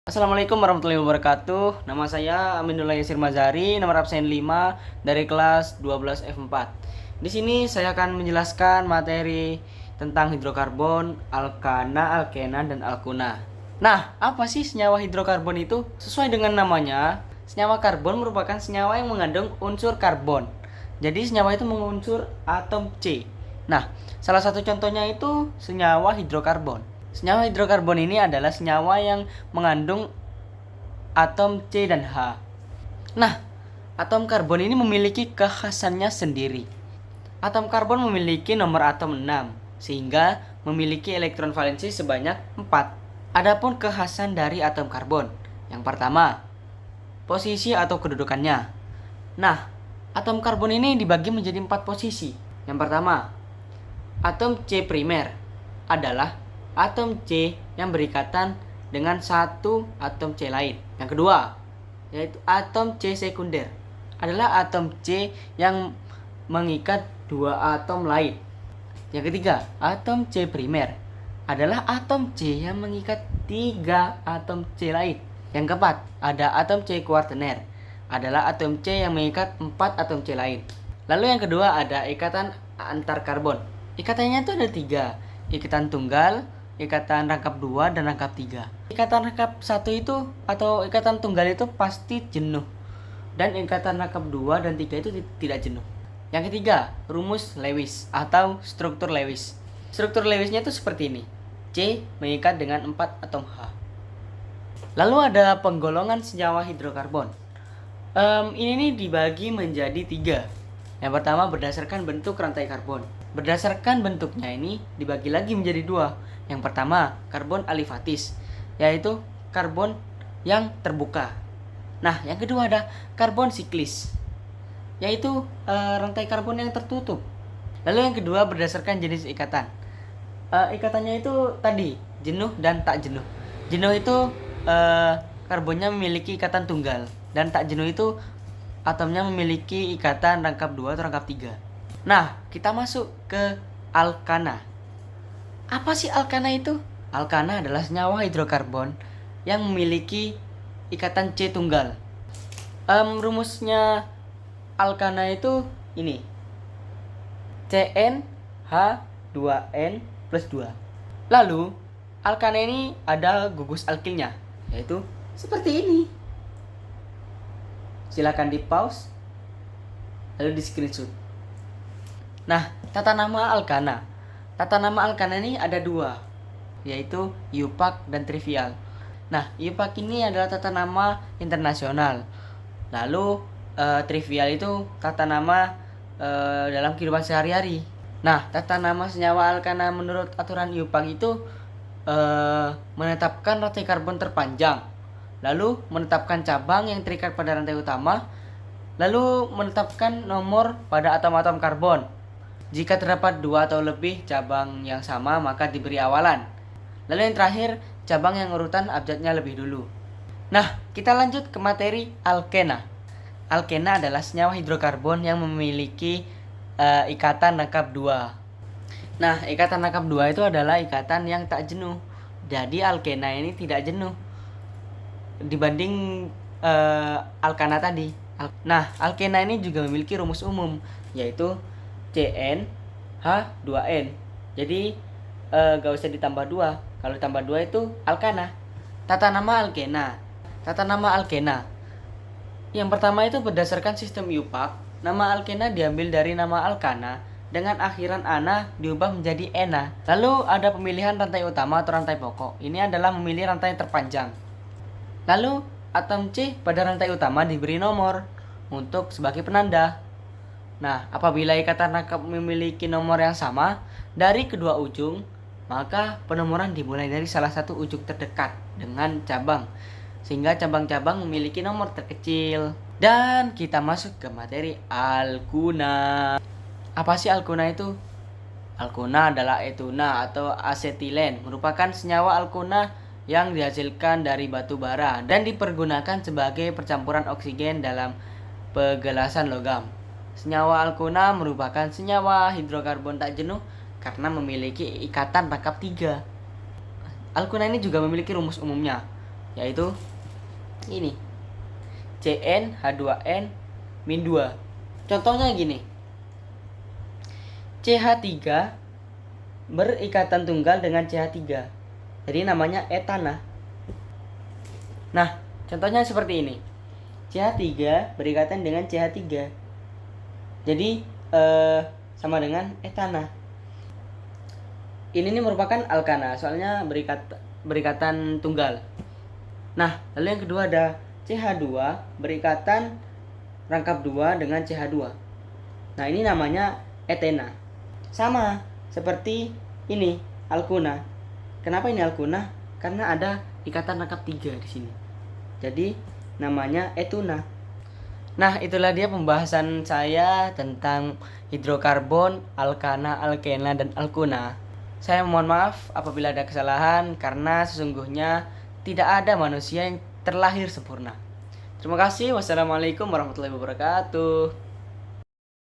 Assalamualaikum warahmatullahi wabarakatuh. Nama saya Aminullah Yasir Mazari, nomor absen 5 dari kelas 12 F4. Di sini saya akan menjelaskan materi tentang hidrokarbon, alkana, alkena, dan alkuna. Nah, apa sih senyawa hidrokarbon itu? Sesuai dengan namanya, senyawa karbon merupakan senyawa yang mengandung unsur karbon. Jadi senyawa itu mengandung unsur atom C. Nah, salah satu contohnya itu senyawa hidrokarbon. Senyawa hidrokarbon ini adalah senyawa yang mengandung atom C dan H. Nah, atom karbon ini memiliki kekhasannya sendiri. Atom karbon memiliki nomor atom 6, sehingga memiliki elektron valensi sebanyak 4. Adapun kekhasan dari atom karbon. Yang pertama, posisi atau kedudukannya. Nah, atom karbon ini dibagi menjadi 4 posisi. Yang pertama, atom C primer adalah atom C yang berikatan dengan satu atom C lain. Yang kedua, yaitu atom C sekunder adalah atom C yang mengikat dua atom lain. Yang ketiga, atom C primer adalah atom C yang mengikat 3 atom C lain. Yang keempat, ada atom C kuartener adalah atom C yang mengikat 4 atom C lain. Lalu yang kedua ada ikatan antar karbon. Ikatannya itu ada 3, ikatan tunggal, ikatan rangkap 2, dan rangkap 3. Ikatan rangkap 1 itu atau ikatan tunggal itu pasti jenuh. Dan ikatan rangkap 2 dan 3 itu tidak jenuh. Yang ketiga, rumus Lewis atau struktur Lewis. Struktur Lewisnya itu seperti ini. C mengikat dengan 4 atom H. Lalu ada penggolongan senyawa hidrokarbon. Ini dibagi menjadi 3. Yang pertama berdasarkan bentuk rantai karbon. Berdasarkan bentuknya ini dibagi lagi menjadi 2. Yang pertama, karbon alifatis, yaitu karbon yang terbuka. Nah, yang kedua ada karbon siklis, yaitu rantai karbon yang tertutup. Lalu yang kedua berdasarkan jenis ikatan. Ikatannya itu tadi jenuh dan tak jenuh. Jenuh itu karbonnya memiliki ikatan tunggal, dan tak jenuh itu atomnya memiliki ikatan rangkap 2 atau rangkap 3. Nah, kita masuk ke alkana. Apa sih alkana itu? Alkana adalah senyawa hidrokarbon yang memiliki ikatan C tunggal. Rumusnya alkana itu ini. CnH2n plus 2. Lalu, alkana ini ada gugus alkilnya, yaitu seperti ini. Silakan di pause, lalu di screenshot. Nah, tata nama alkana. Tata nama alkana ini ada 2, yaitu IUPAC dan trivial. Nah, IUPAC ini adalah tata nama internasional. Lalu trivial itu tata nama dalam kehidupan sehari-hari. Nah, tata nama senyawa alkana menurut aturan IUPAC itu menetapkan rantai karbon terpanjang, lalu menetapkan cabang yang terikat pada rantai utama, lalu menetapkan nomor pada atom-atom karbon. Jika terdapat 2 atau lebih cabang yang sama, maka diberi awalan. Lalu yang terakhir, cabang yang urutan abjadnya lebih dulu. Nah, kita lanjut ke materi alkena. Alkena adalah senyawa hidrokarbon yang memiliki ikatan rangkap 2. Nah, ikatan rangkap 2 itu adalah ikatan yang tak jenuh. Jadi alkena ini tidak jenuh dibanding alkana tadi. Nah, alkena ini juga memiliki rumus umum, yaitu CnH2n. Jadi gak usah ditambah 2. Kalau ditambah 2 itu alkana. Tata nama alkena. Tata nama alkena. Yang pertama itu berdasarkan sistem IUPAC. Nama alkena diambil dari nama alkana dengan akhiran ana diubah menjadi ena. Lalu ada pemilihan rantai utama atau rantai pokok. Ini adalah memilih rantai terpanjang. Lalu atom C pada rantai utama diberi nomor untuk sebagai penanda. Nah, apabila ikatan rangkap memiliki nomor yang sama dari kedua ujung, maka penomoran dimulai dari salah satu ujung terdekat dengan cabang, sehingga cabang-cabang memiliki nomor terkecil. Dan kita masuk ke materi alkuna. Apa sih alkuna itu? Alkuna adalah etuna atau asetilen, merupakan senyawa alkuna yang dihasilkan dari batu bara dan dipergunakan sebagai percampuran oksigen dalam pegelasan logam. Senyawa alkuna merupakan senyawa hidrokarbon tak jenuh karena memiliki ikatan rangkap 3. Alkuna ini juga memiliki rumus umumnya. yaitu ini CnH2n min 2. Contohnya gini, CH3 berikatan tunggal dengan CH3, jadi namanya etana. Nah, contohnya seperti ini, CH3 berikatan dengan CH3, jadi sama dengan etana. Ini merupakan alkana, soalnya berikatan tunggal. Nah, lalu yang kedua ada CH2 berikatan rangkap 2 dengan CH2. Nah, ini namanya etena. Sama seperti ini, alkuna. Kenapa ini alkuna? Karena ada ikatan rangkap 3 di sini. Jadi namanya etuna. Nah, itulah dia pembahasan saya tentang hidrokarbon, alkana, alkena, dan alkuna. Saya mohon maaf apabila ada kesalahan, karena sesungguhnya tidak ada manusia yang terlahir sempurna. Terima kasih. Wassalamualaikum warahmatullahi wabarakatuh.